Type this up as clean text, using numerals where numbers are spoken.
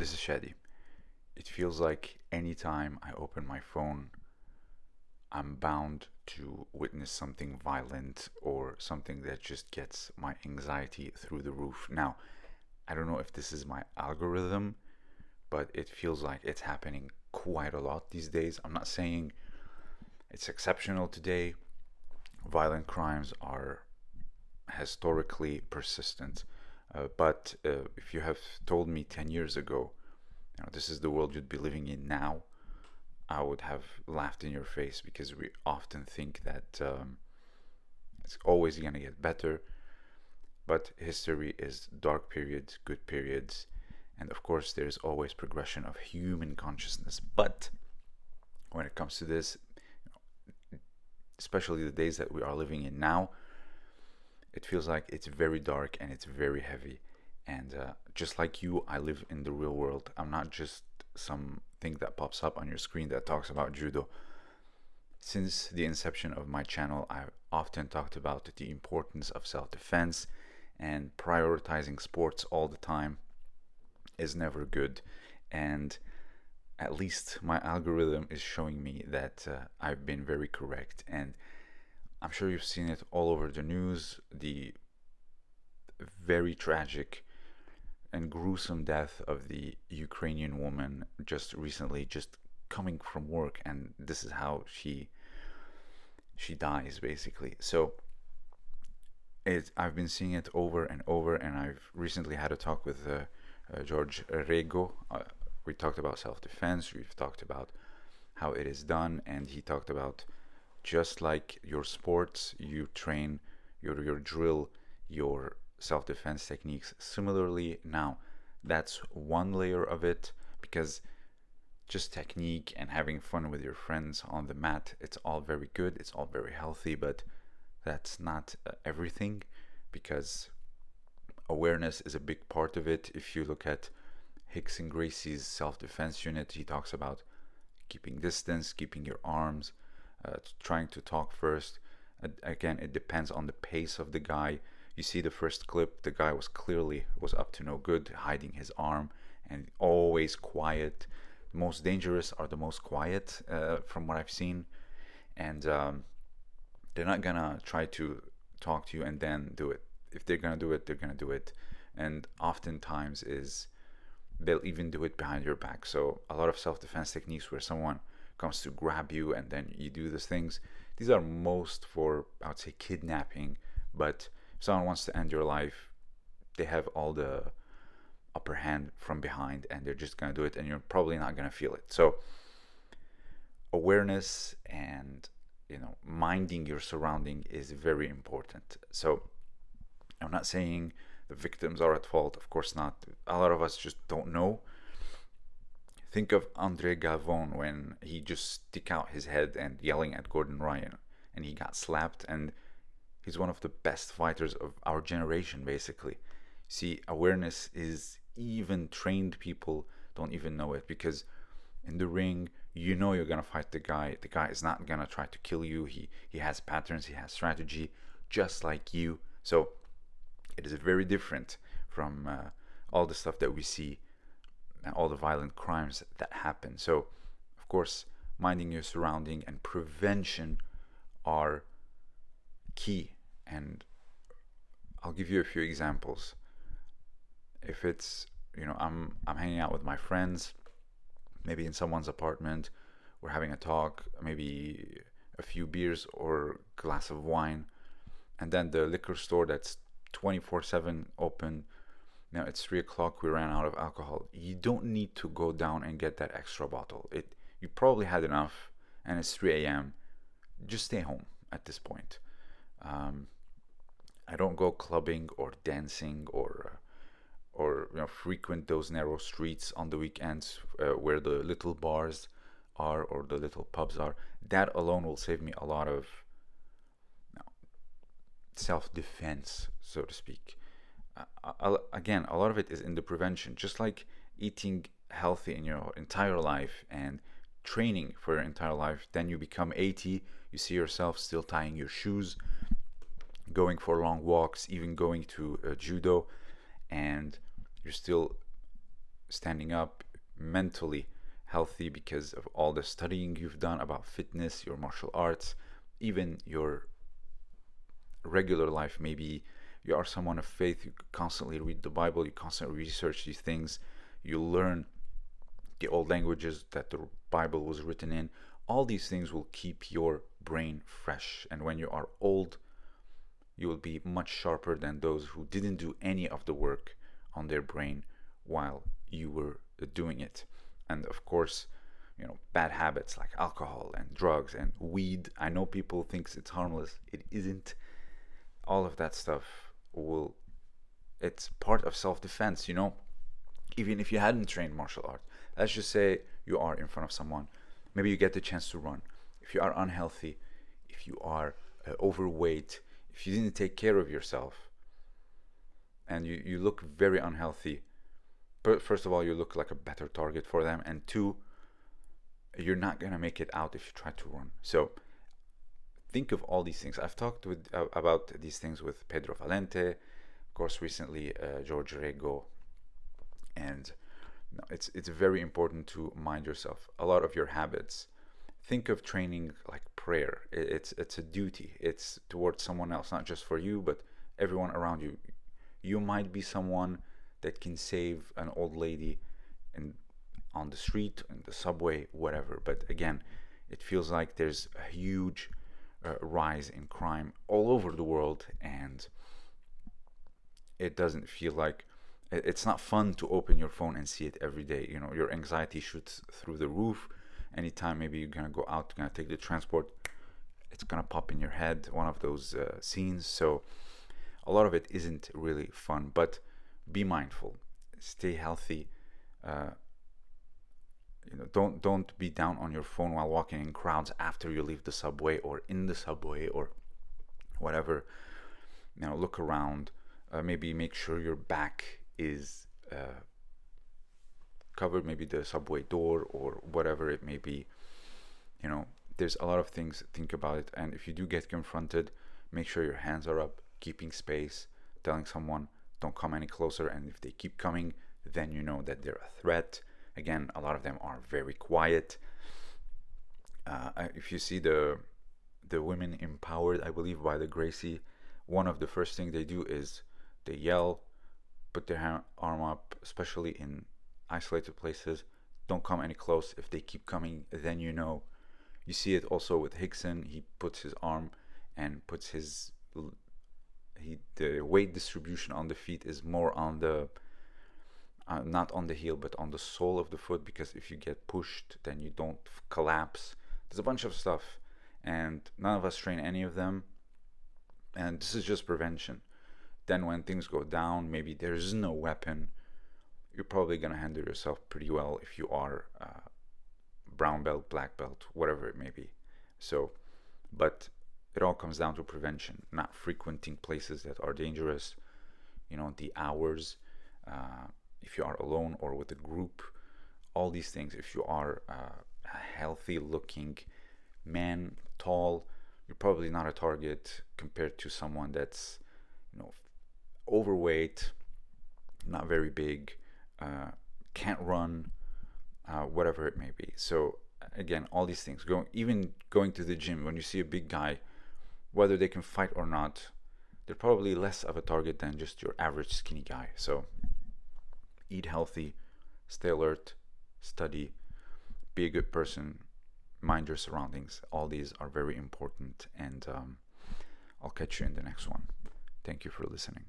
This is Shadi. It feels like anytime I open my phone, I'm bound to witness something violent or something that just gets my anxiety through the roof. Now, I don't know if this is my algorithm, but it feels like it's happening quite a lot these days. I'm not saying it's exceptional today. Violent crimes are historically persistent. But if you have told me 10 years ago, this is the world you'd be living in now, I would have laughed in your face because we often think that it's always going to get better. But history is dark periods, good periods, and of course, there's always progression of human consciousness. But when it comes to this, especially the days that we are living in now, it feels like it's very dark and it's very heavy. And just like you, I live in the real world. I'm not just something that pops up on your screen that talks about judo. Since the inception of my channel, I've often talked about the importance of self-defense, and prioritizing sports all the time is never good. And at least my algorithm is showing me that I've been very correct. And I'm sure you've seen it all over the news, the very tragic and gruesome death of the Ukrainian woman just recently, just coming from work, and this is how she dies basically. So I've been seeing it over and over, and I've recently had a talk with George Rego. We talked about self-defense, we've talked about how it is done, and he talked about just like your sports, you train your drill, your self-defense techniques similarly. Now, that's one layer of it, because just technique and having fun with your friends on the mat, it's all very good, it's all very healthy, but that's not everything, because awareness is a big part of it. If you look at Hicks and Gracie's self-defense unit, he talks about keeping distance, keeping your arms, trying to talk first. Again, it depends on the pace of the guy. You see the first clip, the guy was clearly up to no good, hiding his arm, and always quiet. The most dangerous are the most quiet, from what I've seen, and they're not gonna try to talk to you and then do it. If they're gonna do it, they're gonna do it, and oftentimes they'll even do it behind your back. So a lot of self-defense techniques where someone comes to grab you and then you do these things, these are most for, I would say, kidnapping. But if someone wants to end your life, they have all the upper hand from behind, and they're just gonna do it, and you're probably not gonna feel it. So awareness and minding your surrounding is very important. So I'm not saying the victims are at fault, of course not. A lot of us just don't know. Think of Andre Galvon when he just stick out his head and yelling at Gordon Ryan, and he got slapped, and he's one of the best fighters of our generation, basically. See, awareness is, even trained people don't even know it, because in the ring, you're gonna fight the guy. The guy is not gonna try to kill you. He has patterns, he has strategy, just like you. So it is very different from all the stuff that we see, all the violent crimes that happen. So, of course, minding your surrounding and prevention are key. And I'll give you a few examples. If it's, I'm hanging out with my friends, maybe in someone's apartment, we're having a talk, maybe a few beers or glass of wine, and then the liquor store that's 24/7 open, now it's 3 o'clock, we ran out of alcohol. You don't need to go down and get that extra bottle. You probably had enough, and it's 3 a.m. Just stay home at this point. I don't go clubbing or dancing or frequent those narrow streets on the weekends where the little bars are or the little pubs are. That alone will save me a lot of self-defense, so to speak. Again, a lot of it is in the prevention, just like eating healthy in your entire life and training for your entire life. Then you become 80, you see yourself still tying your shoes, going for long walks, even going to judo, and you're still standing up, mentally healthy because of all the studying you've done about fitness, your martial arts, even your regular life. Maybe you are someone of faith, you constantly read the Bible, you constantly research these things, you learn the old languages that the Bible was written in. All these things will keep your brain fresh, and when you are old, you will be much sharper than those who didn't do any of the work on their brain while you were doing it. And of course, bad habits like alcohol and drugs and weed. I know people think it's harmless. It isn't. All of that stuff it's part of self-defense, Even if you hadn't trained martial art, let's just say you are in front of someone, maybe you get the chance to run. If you are unhealthy, if you are overweight, if you didn't take care of yourself, and you look very unhealthy, but first of all, you look like a better target for them, and two, you're not gonna make it out if you try to run. So think of all these things. I've talked about these things with Pedro Valente, of course, recently George Rego, and it's very important to mind yourself. A lot of your habits, think of training like prayer. It's a duty. It's towards someone else, not just for you, but everyone around you. You might be someone that can save an old lady on the street, in the subway, whatever. But again, it feels like there's a huge rise in crime all over the world, and it doesn't feel like it's not fun to open your phone and see it every day. Your anxiety shoots through the roof. Anytime maybe you're gonna go out, gonna take the transport, it's gonna pop in your head, one of those scenes. So a lot of it isn't really fun, but be mindful, stay healthy. Don't be down on your phone while walking in crowds after you leave the subway or in the subway or whatever. Look around. Maybe make sure your back is covered, maybe the subway door or whatever it may be. There's a lot of things. Think about it. And if you do get confronted, make sure your hands are up, keeping space, telling someone don't come any closer. And if they keep coming, then you know that they're a threat. Again, a lot of them are very quiet. If you see the women empowered, I believe, by the Gracie, one of the first things they do is they yell, put their arm up, especially in isolated places. Don't come any close. If they keep coming, then you know. You see it also with Hickson. He puts his arm and puts the weight distribution on the feet is more on the not on the heel, but on the sole of the foot, because if you get pushed, then you don't collapse. There's a bunch of stuff, and none of us train any of them, and this is just prevention. Then when things go down, maybe there's no weapon, you're probably going to handle yourself pretty well if you are brown belt, black belt, whatever it may be. So, but it all comes down to prevention, not frequenting places that are dangerous, the hours, if you are alone or with a group, all these things. If you are a healthy looking man, tall, you're probably not a target compared to someone that's overweight, not very big, can't run, whatever it may be. So again, all these things, even going to the gym, when you see a big guy, whether they can fight or not, they're probably less of a target than just your average skinny guy. So eat healthy, stay alert, study, be a good person, mind your surroundings. All these are very important, and I'll catch you in the next one. Thank you for listening.